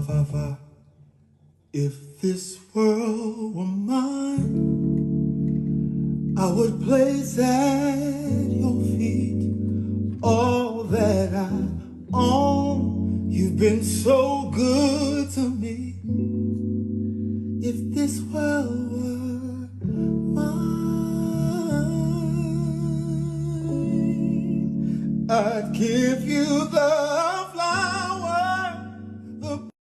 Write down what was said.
fa, fa. If this world were mine, I would place at your feet all that I own. You've been so good to me. If this world were mine, I'd give you the